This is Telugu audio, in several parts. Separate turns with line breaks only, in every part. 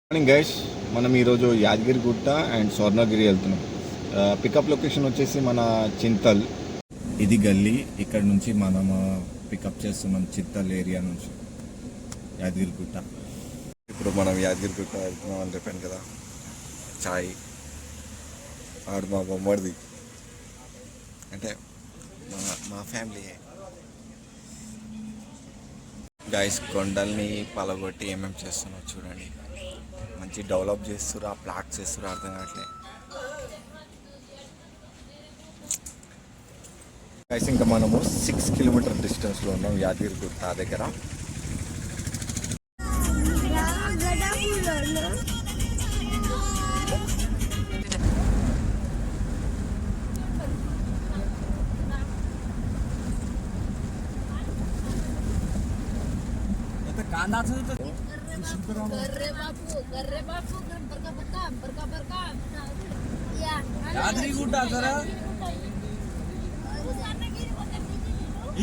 మార్నింగ్ గైస్, మనం ఈరోజు యాదగిరిగుట్ట అండ్ స్వర్ణగిరి వెళ్తున్నాం. పికప్ లొకేషన్ వచ్చేసి మన చింతల్. ఇది గల్లీ. ఇక్కడ నుంచి మనం పికప్ చేస్తున్నాం చింతల్ ఏరియా నుంచి యాదగిరిగుట్ట. ఇప్పుడు మనం యాదగిరిగుట్ట వెళ్తున్నాం అని చెప్పాను కదా. చాయ్ ఆడు మా బొమ్మడిది, అంటే మా ఫ్యామిలీ గైస్. కొండల్ని పలగొట్టి ఏమేమి చేస్తున్నావు చూడండి. మంచి డెవలప్ చేస్తున్నారు, ఆ ప్లాట్స్ చేస్తున్నారు, అర్థం కావట్లేదు గైస్. ఇంకా మనము 6 కిలోమీటర్ డిస్టెన్స్లో ఉన్నాం యాదగిరిగుట్ట దగ్గర.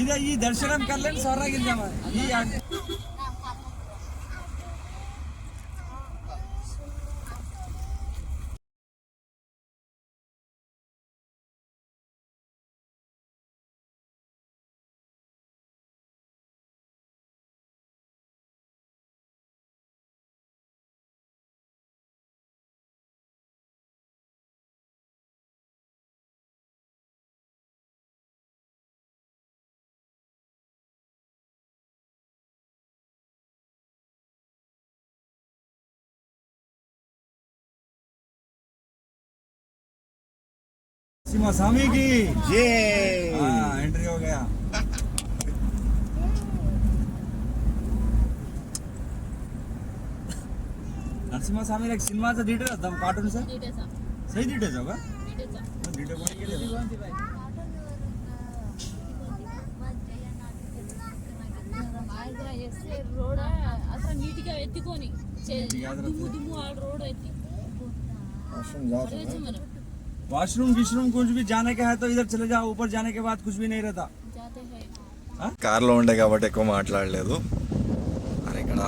ఇది ఈ దర్శనం కర్లేని స్వర్ణగిరి జామ ఈ स्वामी की
జై.
एंट्री हो गया. नरसिम्हा स्वामी एक सिनेमाचा डिटेल होता कार्टूनचा सही डिटेल होगा डिटेल कोणी केले
रोड असा नीटగా ఎత్తుకొని దుమ్ము ఆ రోడ్ ఎత్తి
वॉशरूम विशरूम कुछ भी जाने का है तो इधर चले जाओ, ऊपर जाने के बाद कुछ भी नहीं रहता.
కార్లో ఉండే కాబట్టి ఎక్కువ మాట్లాడలేదు. అని ఇక్కడ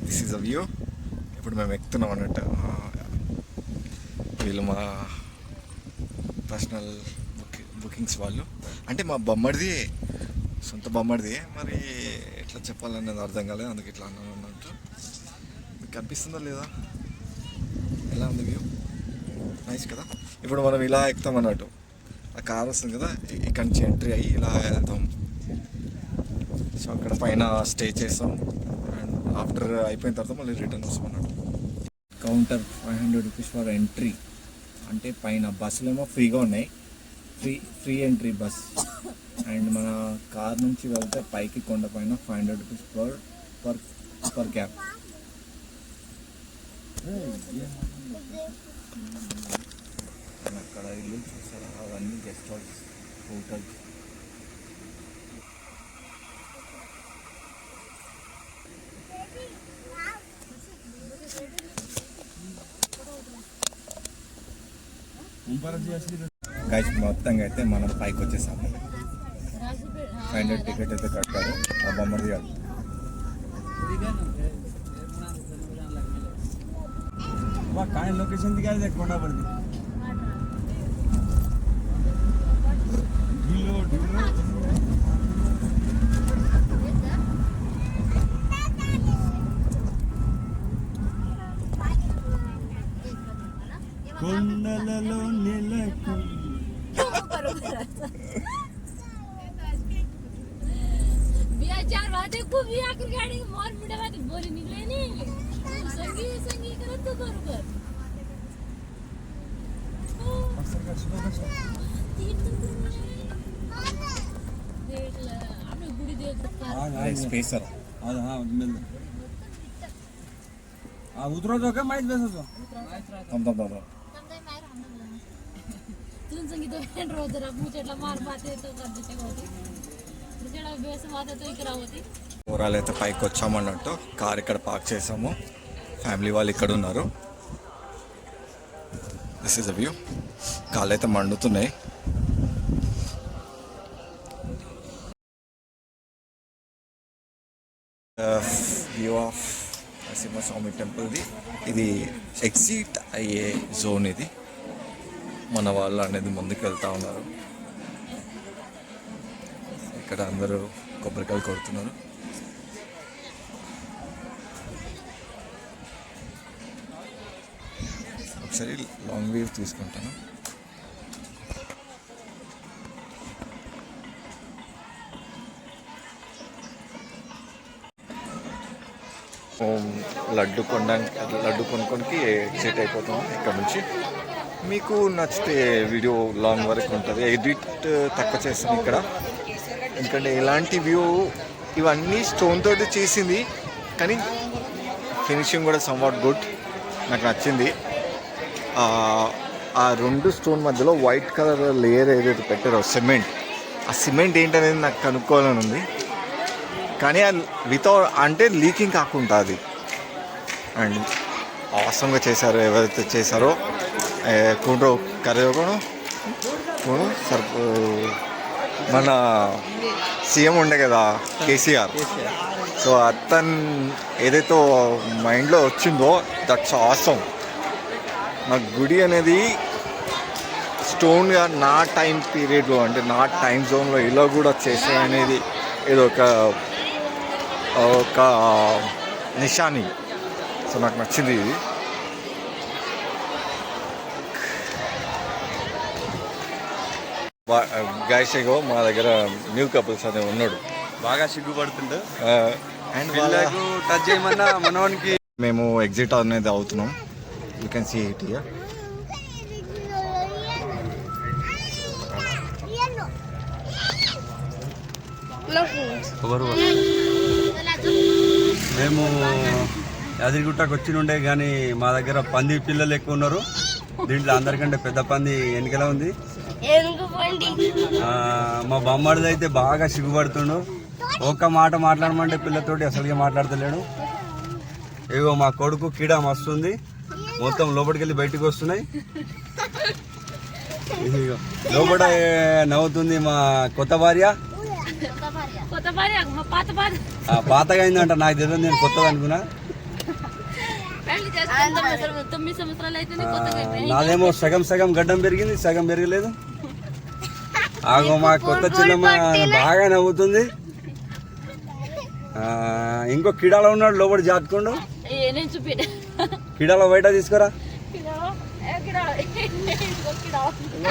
దిస్ ఈజ్ అ వ్యూ. ఇప్పుడు మేము ఎక్కుతున్నాం అన్నట్టు. వీళ్ళు మా పర్సనల్ బుకింగ్స్ వాళ్ళు, అంటే మా బొమ్మడిది, సొంత బొమ్మడిది. మరి ఎట్లా చెప్పాలనేది అర్థం కాలేదు, అందుకే ఇట్లా అన్నాను అన్నట్టు. మీకు కనిపిస్తుందా లేదా? ఎలా ఉంది వ్యూ? నైస్ కదా. ఇప్పుడు మనం ఇలా ఎక్కుతాం అన్నట్టు. ఆ కార్ వస్తుంది కదా, ఇక్కడి నుంచి ఎంట్రీ అయ్యి ఇలా వెళ్తాం. సో అక్కడ పైన స్టే చేస్తాం అండ్ ఆఫ్టర్ అయిపోయిన తర్వాత మళ్ళీ రిటర్న్ వస్తాం అన్నట్టు. Counter 500 rupees for entry. అంటే పైన బస్సులు ఏమో ఫ్రీగా ఉన్నాయి, ఫ్రీ ఎంట్రీ బస్. అండ్ మన కార్ నుంచి వెళ్తే పైకి కొండ పైన 500 రూపీస్ పర్ క్యాబ్. అక్కడ ఇల్లు చూసారా, అవన్నీ గెస్ట్ హౌస్, హోటల్స్. గైస్ మొత్తంగా అయితే మనం పైకి వచ్చేసాము. 500 టికెట్ అయితే కట్టారు మా బొమ్మది కాదు.
काय लोकेशन दिखाई कोंडा पड़ती ढिलो ढिलो కొండలలో నెలకు
बिया चार बातें को बिया कर गाड़ी मोर मुड़े बात बोली निकले नहीं संगी संगी करत तो करू कर देख ले आपने गुड़ी देख
हां
स्पेसर.
हां मिल उतरो तो क्या माइस बेसो
తమ్
तुम संगी तो एंड रोज जरा मुझेला मार बाते तो कर देते होती मुझेला बेस बाते तो इकरा होती.
ఓవరాల్ అయితే పైకి వచ్చామన్నట్టు. కార్ ఇక్కడ పార్క్ చేసాము. ఫ్యామిలీ వాళ్ళు ఇక్కడ ఉన్నారు. This is a view. కాళ్ళు అయితే మండుతున్నాయి. వ్యూ ఆఫ్ నరసింహస్వామి టెంపుల్ది. ఇది ఎగ్జిట్ అయ్యే జోన్. ఇది మన వాళ్ళు అనేది ముందుకు వెళ్తూ ఉన్నారు. ఇక్కడ అందరూ కొబ్బరికాయలు కొడుతున్నారు. ఒకసారి లాంగ్ వ్యూ తీసుకుంటాను. లడ్డు కొనుక్కోనికి ఎగ్జిట్ అయిపోతాం ఇక్కడ నుంచి. మీకు నచ్చితే వీడియో లాంగ్ వరకు ఉంటుంది. ఎడిట్ తక్కువ చేస్తాను ఇక్కడ, ఎందుకంటే ఇలాంటి వ్యూ ఇవన్నీ స్టోన్ తోటి చేసింది, కానీ ఫినిషింగ్ కూడా సమ్వాట్ గుడ్, నాకు నచ్చింది. ఆ రెండు స్టోన్ మధ్యలో వైట్ కలర్ లేయర్ ఏదైతే పెట్టారో సిమెంట్, ఆ సిమెంట్ ఏంటనేది నాకు కనుక్కోవాలని ఉంది. కానీ వితౌట్ అంటే లీకింగ్ కాకుండా అది. అండ్ అవసరంగా చేశారు ఎవరైతే చేశారో. కూండ్రో కరేగోను మన సీఎం ఉండే కదా కేసీఆర్, సో అతను ఏదైతే మైండ్లో వచ్చిందో దట్స్ ఆసమ్. నాకు గుడి అనేది స్టోన్గా నా టైం పీరియడ్లో, అంటే నా టైం జోన్లో ఇలా కూడా చేసే అనేది ఏదో ఒక నిషాని. సో నాకు నచ్చింది ఇది. గాయసేగో మా దగ్గర న్యూ కపుల్స్ అనే ఉన్నాడు,
బాగా సిగ్గుపడుతుండు.
అండ్
వీళ్ళకు టచ్ చేయమన్నా మనవానికి.
మేము ఎగ్జిట్ అనేది అవుతున్నాం. You can see it here.
మేము యాదగిరిగుట్టకు వచ్చి ఉండే కానీ మా దగ్గర పంది పిల్లలు ఎక్కువ ఉన్నారు. దీంట్లో అందరికంటే పెద్ద పంది వెనకల ఉంది. మా బొమ్మడిది అయితే బాగా సిగ్గుపడుతుండు. ఒక్క మాట మాట్లాడమంటే పిల్లతోటి అసలుగా మాట్లాడతలేడు. ఇగో మా కొడుకు కీడా మస్తుంది, మొత్తం లోపలికి వెళ్ళి బయటకు వస్తున్నాయి. లోపల నవ్వుతుంది మా కొత్త భార్య. పాతగా అయిందంట, నాకు తెలియదు, నేను కొత్తగా అనుకున్నా. నాదేమో సగం సగం గడ్డం పెరిగింది, సగం పెరగలేదు. ఆగో మా కొత్త చిన్నమ్మ బాగా నవ్వుతుంది. ఇంకో కిడాలో ఉన్నాడు లోపల జాతుకుండు. కిడాలో బయట తీసుకురా.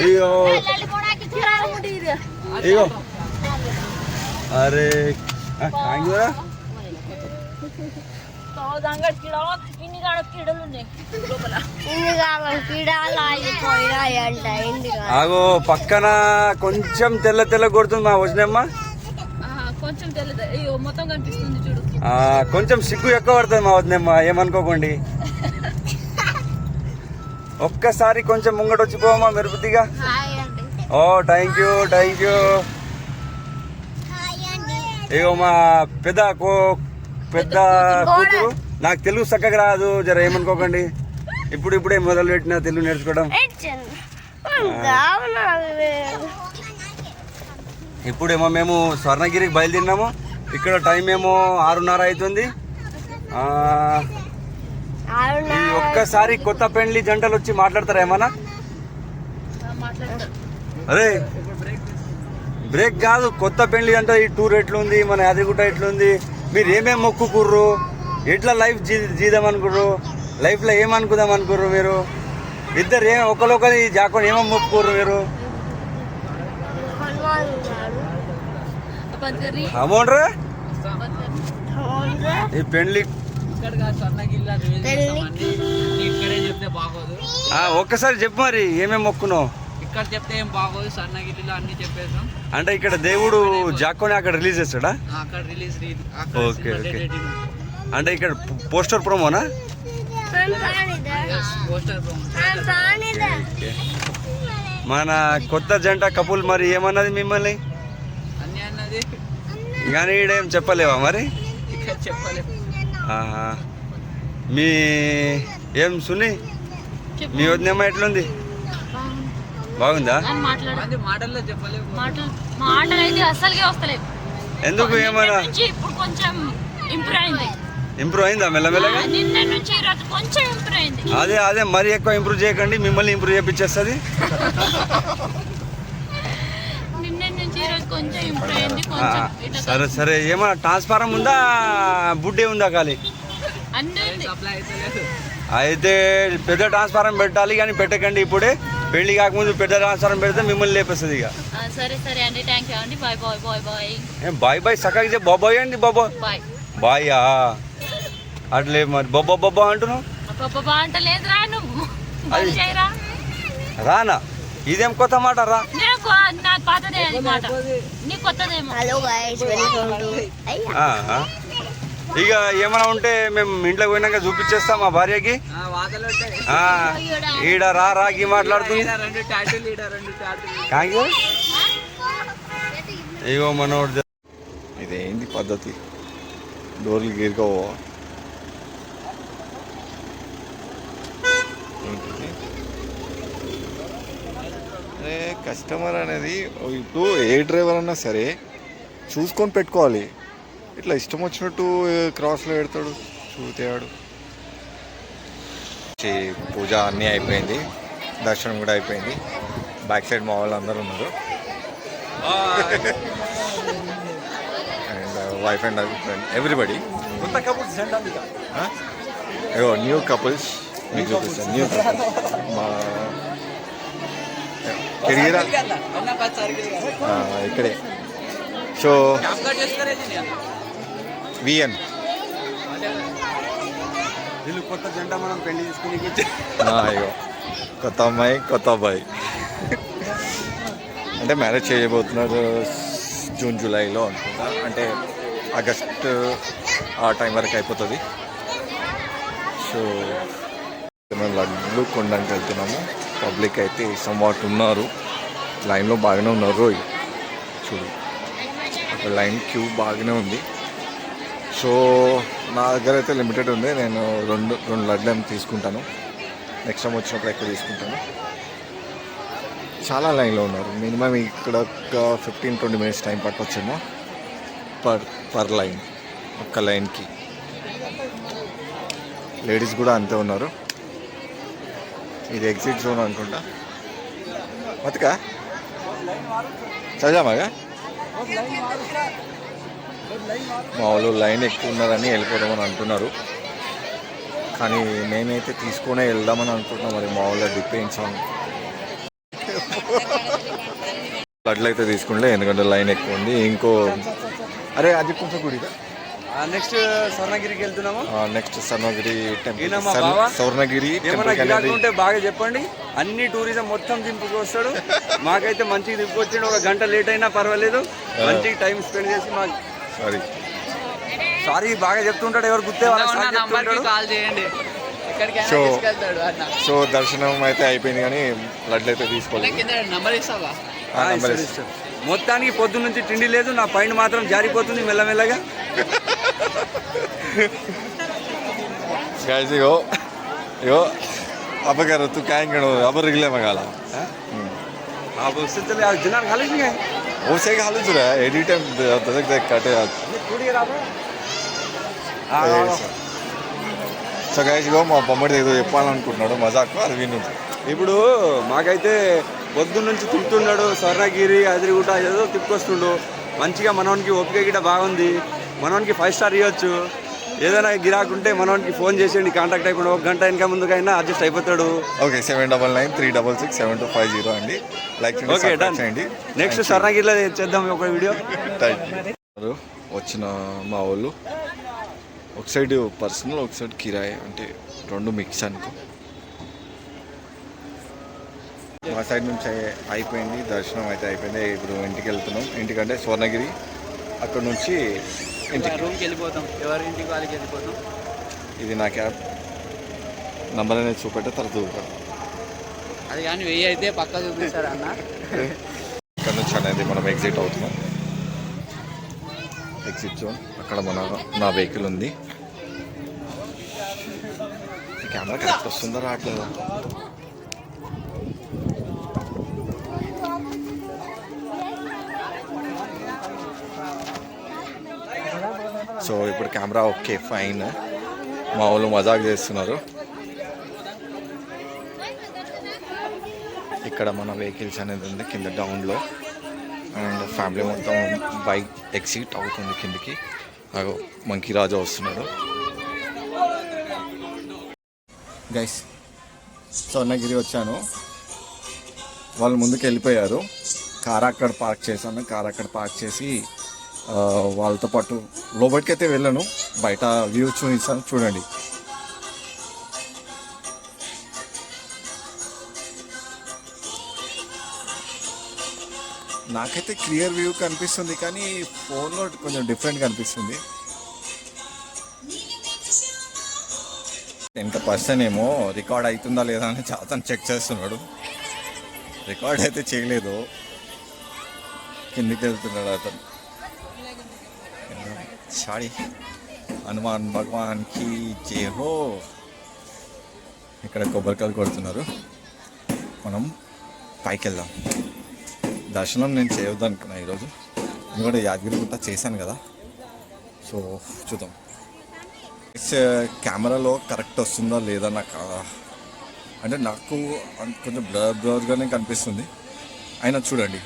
ఇగో ఇగో అరే కాంగిరా ఆగో పక్కన కొంచెం తెల్ల తెల్ల కొడుతుంది మా వదినమ్మ. కొంచెం సిగ్గు ఎక్కువ పడుతుంది మా వదినమ్మ, ఏమనుకోకండి. ఒక్కసారి కొంచెం ముంగట వచ్చిపోవమ్మా మెరుపుతిగా. ఓ థ్యాంక్ యూ థ్యాంక్ యూ. ఇగో మా పెద్ద కూతురు. నాకు తెలుగు చక్కగా రాదు, జర ఏమనుకోకండి. ఇప్పుడే మొదలు పెట్టిన తెలుగు నేర్చుకోవడం. ఇప్పుడేమో మేము స్వర్ణగిరికి బయలుదేరినాము. ఇక్కడ టైం ఏమో 6:30 అవుతుంది. ఒక్కసారి కొత్త పెండ్లి జంటలు వచ్చి మాట్లాడతారా ఏమన్నా? అరే బ్రేక్ కాదు, కొత్త పెండ్లి అంటే ఈ టూర్ ఎట్లుంది, మన యాదగిరిగుట్ట ఎట్లుంది, మీరు ఏమేమి మొక్కుకుర్రు, ఎట్లా లైఫ్ జీదాం అనుకుర్రు, లైఫ్లో ఏమనుకుందాం అనుకుర్రు మీరు ఇద్దరు, ఒకరి జాకొని ఏమేమి మొక్కుకుర్రు మీరు? అమౌంట్ రా ఈ పెండ్లి ఒక్కసారి చెప్పు మరి ఏమేమి మొక్కున్నావు?
ఇక్కడ చెప్తే ఏం బాగోదు, సన్నగిరిలో అన్ని చెప్పేసాం.
అంటే ఇక్కడ దేవుడు జాక్కొని అక్కడ రిలీజ్ చేస్తాడా?
అక్కడ రిలీజ్.
Okay okay. అంటే ఇక్కడ పోస్టర్ ప్రోమోనా?
Poster promo.
మన కొత్త జంట కపుల్ మరి ఏమన్నది మిమ్మల్ని?
అన్ని అన్నది
కానీ ఈడేం చెప్పలేవా మరి?
ఇక్కడ చెప్పలేము.
మీ ఏం సుని, మీ వదినమ్మ ఎట్లుంది? బాగుందా?
మాటల్లో చెప్పలేము.
మాటలు అయితే అసలుగా వస్తలేదు.
ఎందుకు? ఏమైనా
ఇప్పుడు కొంచెం ఇంప్రూవ్ అయింది.
ఇంప్రూవ్ అయిందా మెల్లమెల్లగా?
నిన్న నుంచి ఈరోజు కొంచెం ఇంప్రూవ్ అయింది.
అదే మరీ ఎక్కువ ఇంప్రూవ్ చేయకండి, మిమ్మల్ని ఇంప్రూవ్ చేయించేస్తుంది.
నిన్న నుంచి ఈరోజు కొంచెం ఇంప్రూవ్ అయింది. కొంచెం ఇట్లా
సరే సరే, ఏమన్నా ట్రాన్స్ఫారం ఉందా, బుడ్డే ఉందా ఖాళీ?
అన్నీ ఉంది.
సప్లై అయితే లేదు.
అయితే పెద్ద ట్రాన్స్ఫారం పెట్టాలి, కానీ పెట్టకండి ఇప్పుడే. పెళ్లి కాకముందు పెద్ద ట్రాన్స్ఫారం పెడితే మిమ్మల్ని లేపేస్తుంది ఇక.
సరే సరే అండి, థ్యాంక్ యూ అండి. బాయ్ బాయ్ బాయ్ బాయ్
ఏం బాయ్ బాయ్ సకాకి బాబాయ్ అండి, బాబా
బాయ్
బాయ్యా అట్లే మరి బొబ్బా బొబ్బా అంటున్నావు.
బాబా అంటలేదురా నువ్వు.
అది-
చేయరా
రానా, ఇదేం కొత్త మాట రా.
నా పాతదే అది మాట, నీ కొత్తదేమో.
Hello guys, welcome to
ఆ, ఆ. ఇక ఏమైనా ఉంటే మేము ఇంట్లోకి పోయినాక చూపించేస్తాం మా భార్యకి.
వాతలు ఉంటాయి.
ఆ, ఈడ రాగి మాట్లాడుతుంది.
ఈడ 2 టాటూలు, ఈడ 2 టాటూలు.
కాకి ఇగో మనోడు
ఇదేంటి పద్ధతి, డోర్లు గీరుకోవా ఏంటిది? అరే కస్టమర్ అనేది ఇప్పుడు ఏ డ్రైవర్ అన్నా సరే చూసుకొని పెట్టుకోవాలి. ఇట్లా ఇష్టం వచ్చినట్టు క్రాస్లో పెడతాడు, చూతేవాడు. పూజ అన్నీ అయిపోయింది, దర్శనం కూడా అయిపోయింది. బ్యాక్ సైడ్ మా వాళ్ళు అందరూ ఉన్నారు. And wife and husband everybody.
కొత్త కపుల్స్
అయ్యో న్యూ కపుల్స్ మీకు చూపిస్తాను. న్యూ కపుల్స్ మా తిరిగిరా ఇక్కడే. సో విఎన్
వీళ్ళు కొత్త జంట మనం పెళ్లి తీసుకుని
అయ్యో కొత్త అమ్మాయి కొత్త అబ్బాయి అంటే మ్యారేజ్ చేయబోతున్నారు జూన్ జూలైలో అనుకుంటా, అంటే ఆగస్ట్ ఆ టైం వరకు అయిపోతుంది. సో మనం లడ్లు కొనడానికి వెళ్తున్నాము. పబ్లిక్ అయితే సమ్వాట్ ఉన్నారు, లైన్లో బాగానే ఉన్నారు. చూడు ఒక లైన్ క్యూ బాగానే ఉంది. సో నా దగ్గర అయితే లిమిటెడ్ ఉంది, నేను రెండు లడ్లు ఏమి తీసుకుంటాను. నెక్స్ట్ టైం వచ్చినప్పుడు ఎక్కువ తీసుకుంటాను. చాలా లైన్లో ఉన్నారు. మినిమం ఇక్కడ ఒక 15-20 మినిట్స్ టైం పట్టొచ్చేమో పర్ లైన్, ఒక్క లైన్కి. లేడీస్ కూడా అంతే ఉన్నారు. ఇది ఎగ్జిట్ జోన్ అనుకుంటా. బతుకా చదివామాగా మా వాళ్ళు లైన్ ఎక్కువ ఉన్నారని వెళ్ళిపోదామని అంటున్నారు, కానీ నేనైతే తీసుకునే వెళ్దామని అనుకుంటున్నా. మరి మా వాళ్ళు డిపెండ్స్ ఆన్ లడ్లు అయితే తీసుకుంటే, ఎందుకంటే లైన్ ఎక్కువ ఉంది. ఇంకో అరే అది కొంచెం గుడిగా
నెక్స్ట్ స్వర్ణగిరికి వెళ్తున్నాము.
Next Swarnagiri temple.
ఈయన మా బావ.
స్వర్ణగిరి
ఏమన్నా
టెంపుల్
గిరాకీ ఉంటే బాగా చెప్పండి, అన్ని టూరిజం మొత్తం దింపుకు వస్తాడు. మాకైతే మంచిగా దింపుకొచ్చాడు, ఒక గంట లేట్ అయినా పర్వాలేదు, మంచిగా టైం స్పెండ్ చేసి మాకు. సారీ బాగా చెప్తుంటాడు, ఎవరు గుర్తే
ఉన్న నంబర్కి కాల్ చేయండి, ఎక్కడికైనా
సో
తీసుకెళ్తాడు అన్న.
సో దర్శనం అయితే అయిపోయింది, కానీ లడ్లు అయితే తీసుకోలేదు.
కింద నంబర్ ఇస్తావా?
మొత్తానికి పొద్దు నుంచి తిండి లేదు, నా పైన మాత్రం జారిపోతుంది మెల్లమెల్లగా.
गाइस यो अब कर तू काय करो अब रिगले मगाला
अब उससे चले आज दिनार खाली नहीं है
वो से खाली जुरा एनी टाइम तक देख काटे आज
थोड़ी रात
సో గైస్ ఇగో మా బొమ్మడి ఏదో చెప్పాలనుకుంటున్నాడు మజాకు, అది విను.
ఇప్పుడు మాకైతే పొద్దున్న నుంచి తిప్పుతున్నాడు, స్వర్ణగిరి అదిరిగుట్ట ఏదో తిప్పుకొస్తుండు. మంచిగా మనోనికి ఓపిక గిట్ట బాగుంది, మనోనికి 5 స్టార్ ఇవ్వచ్చు. ఏదైనా గిరాకుంటే మనోనికి ఫోన్ చేసేయండి, కాంటాక్ట్ అయిపోయింది. ఒక గంట ఇంకా ముందుకైనా అడ్జస్ట్ అయిపోతాడు.
ఓకే 7993667250 అండి. Like
okay done.
చేయండి.
నెక్స్ట్ స్వర్ణగిరిలో చేద్దాం ఒక వీడియో.
వచ్చిన మా వాళ్ళు ఒక సైడ్ పర్సనల్, ఒక సైడ్ కిరాయి, అంటే రెండు మిక్స్ అనుకో. మా సైడ్ నుంచి అయిపోయింది, దర్శనం అయితే అయిపోయింది. ఇప్పుడు ఇంటికి వెళ్తున్నాం. ఇంటికంటే స్వర్ణగిరి, అక్కడ నుంచి ఇంటికి
రూమ్కి వెళ్ళిపోతాం, ఎవరి ఇంటికి వాళ్ళకి వెళ్ళిపోతాం.
ఇది నా క్యాబ్ నంబర్ అనేది చూపెట్టే తర్వాత చూపెట్టు.
అది కానీ 1000 అయితే పక్కా చూపిస్తారు అన్న.
ఇక్కడ నుంచి అనేది మనం ఎగ్జిట్ అవుతున్నాం. ఎగ్జిట్ జోన్ అక్కడ నా వెహికల్ ఉంది. కెమెరా కరెక్ట్ వస్తుందా రావట్లేదా? సో సో ఇప్పుడు కెమెరా ఓకే ఫైన్. మా వాళ్ళు మజాక్ చేస్తున్నారు. ఇక్కడ మన వెహికల్స్ అనేది ఉంది కింద డౌన్లో. అండ్ ఫ్యామిలీ మొత్తం బైక్ ఎగ్జిట్ అవుతుంది కిందికి. మంకీ రాజా వస్తున్నాడు. గైస్ స్వర్ణగిరి వచ్చాను. వాళ్ళు ముందుకు వెళ్ళిపోయారు. కార్ అక్కడ పార్క్ చేశాను. కార్ అక్కడ పార్క్ చేసి వాళ్ళతో పాటు లోపలికి అయితే వెళ్ళాను. బయట వ్యూ చూపిస్తాను చూడండి. నాకైతే క్లియర్ వ్యూ కనిపిస్తుంది, కానీ ఫోన్లో కొంచెం డిఫరెంట్ కనిపిస్తుంది. ఇంకా పర్సన్ ఏమో రికార్డ్ అవుతుందా లేదా అని చాలా చెక్ చేస్తున్నాడు. రికార్డ్ అయితే చేయలేదు. కిందికి వెళ్తున్నాడు అతను. సారీ. హనుమాన్ భగవాన్కి జై హో. ఇక్కడ కొబ్బరికాయలు కొడుతున్నారు. మనం పైకి వెళ్దాం. దర్శనం నేను చేయొద్దు అనుకున్నా ఈరోజు, ఎందుకంటే యాదగిరిగుట్ట చేశాను కదా. సో చూద్దాం. కెమెరాలో కరెక్ట్ వస్తుందా లేదా నాకు, అంటే నాకు కొంచెం బ్లర్గానే కనిపిస్తుంది. అయినా చూడండి,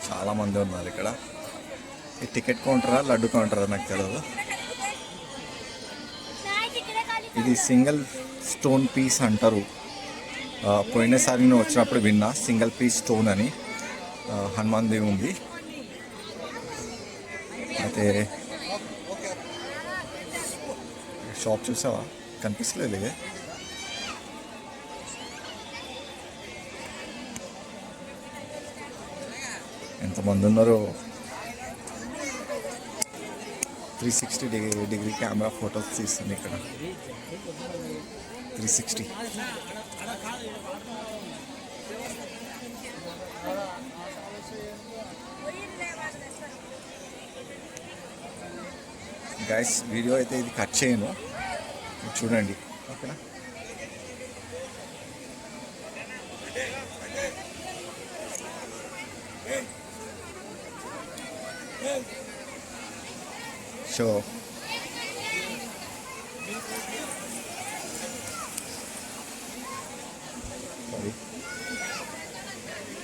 చాలామంది ఉన్నారు ఇక్కడ. ఈ టికెట్ కౌంటరా లడ్డు కౌంటరా నాకు తెలియదు. ఇది సింగిల్ స్టోన్ పీస్ అంటారు. పోయినసారి నేను వచ్చినప్పుడు విన్నా సింగిల్ పీస్ స్టోన్ అని. హనుమాన్ దేవి ఉంది. అయితే షాప్ చూసావా? కనిపిస్తలేదు. ఎంతమంది ఉన్నారో. 360 డిగ్రీ కెమెరా ఫొటోస్ తీస్తుంది ఇక్కడ. 360. గైస్ వీడియో అయితే ఇది కట్ చేయను, చూడండి ఓకేనా. సో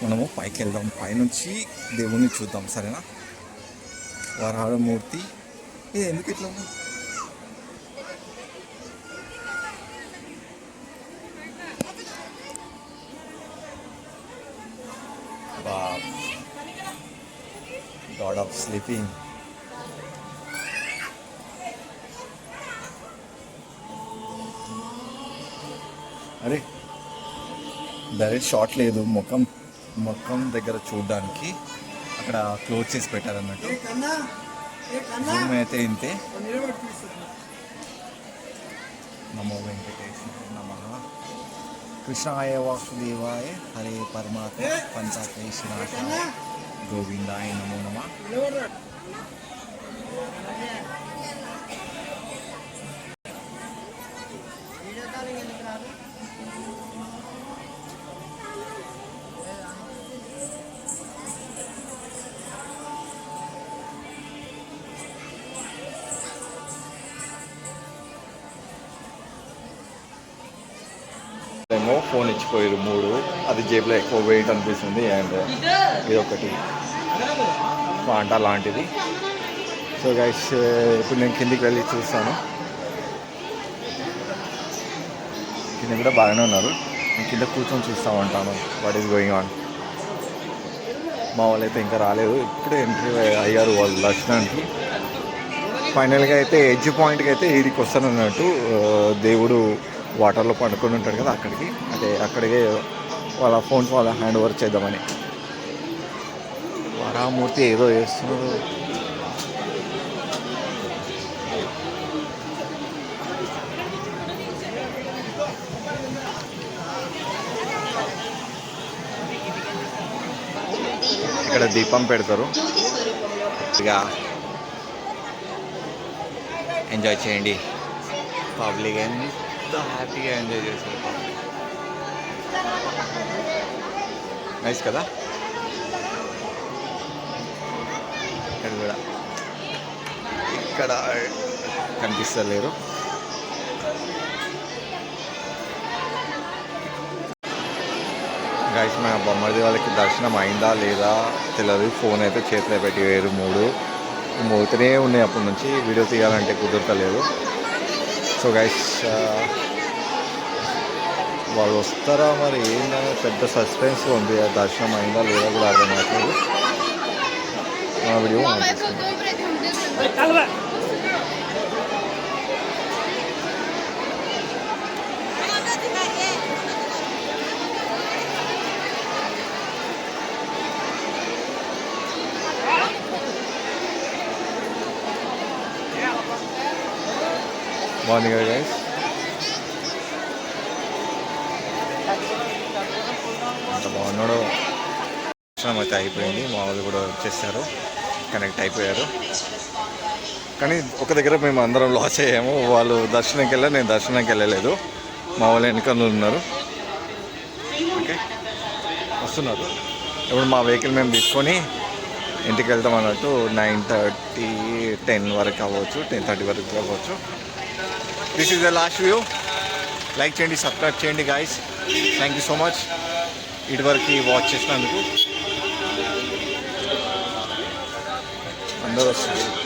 మనము పైకి వెళ్దాం. పైనుంచి దేవుణ్ణి చూద్దాం, సరేనా. వరాహమూర్తి. ఇది ఎందుకు ఇట్లా ఉంది? God of sleeping. అరే డైరెక్ట్ షాట్ లేదు, ముఖం దగ్గర చూడడానికి. అక్కడ క్లోజ్ చేసి పెట్టారన్నట్టు. జూమ్ అయితే ఇంతే. నమో వెంకటేశ్వర నమః. కృష్ణాయ వాసుదేవాయ హరే పరమాత్మ పంచాకేశ్వరాయ గోవిందాయ నమో నమః. ఏమో ఫోన్ ఇచ్చిపోయారు 3. అది జేబులో ఎక్కువ వెయిట్ అనిపిస్తుంది. అండ్ ఇదొకటి పాంటా లాంటిది. సో గైస్ ఇప్పుడు నేను కిందికి వెళ్ళి చూస్తాను. కింద కూడా బాగానే ఉన్నారు. నేను కింద కూర్చొని చూస్తూ ఉంటాను వాట్ ఈస్ గోయింగ్ ఆన్. మా వాళ్ళు అయితే ఇంకా రాలేదు. ఇప్పుడే ఎంట్రీ అయ్యారు వాళ్ళు దర్శనానికి. ఫైనల్గా అయితే ఎడ్జ్ పాయింట్కి అయితే ఈడికి వస్తాను అన్నట్టు. దేవుడు వాటర్లో పండుకొని ఉంటాడు కదా, అక్కడికి. అంటే అక్కడికే వాళ్ళ ఫోన్స్ వాళ్ళ హ్యాండ్ ఓవర్ చేద్దామని. వరాహమూర్తి ఏదో చేస్తున్నారు. ఇక్కడ దీపం పెడతారు. ఇక ఎంజాయ్ చేయండి. పబ్లిక్ ఎంత హ్యాపీగా ఎంజాయ్ చేస్తారు. నైస్ కదా. ఇక్కడ కనిపిస్తలేరు. గైస్ మా బొమ్మడి వాళ్ళకి దర్శనం అయిందా లేదా తెలియదు. ఫోన్ అయితే చేతిలో పెట్టి వేరు మోగుతూనే ఉన్నాయి అప్పటి నుంచి. వీడియో తీయాలంటే కుదరతలేదు. సో గైస్ వాళ్ళు వస్తారా మరి ఏంటనే పెద్ద సస్పెన్స్ ఉంది. దర్శనం అయిందా లేదా కూడా అర్థం కావట్లేదు. మా వీడియో బాగుంది కదా గైస్. అంత బాగున్నాడు. దర్శనం అయితే అయిపోయింది. మా వాళ్ళు కూడా వచ్చేసారు, కనెక్ట్ అయిపోయారు. కానీ ఒక దగ్గర మేము అందరం లాస్ అయ్యాము. వాళ్ళు దర్శనంకి వెళ్ళారు, నేను దర్శనంకి వెళ్ళలేదు. మా వాళ్ళు వెనకాల ఉన్నారు. ఓకే వస్తున్నారు. ఇప్పుడు మా వెహికల్ మేము తీసుకొని ఇంటికి వెళ్తాం అన్నట్టు. 9:30 10 వరకు అవ్వచ్చు, 10:30 వరకు అవ్వచ్చు. This is the last view. Like చేయండి, సబ్స్క్రైబ్ చేయండి guys. Thank you so much ఇటువరకు వాచ్ చేసినందుకు. అందరూ వస్తారు.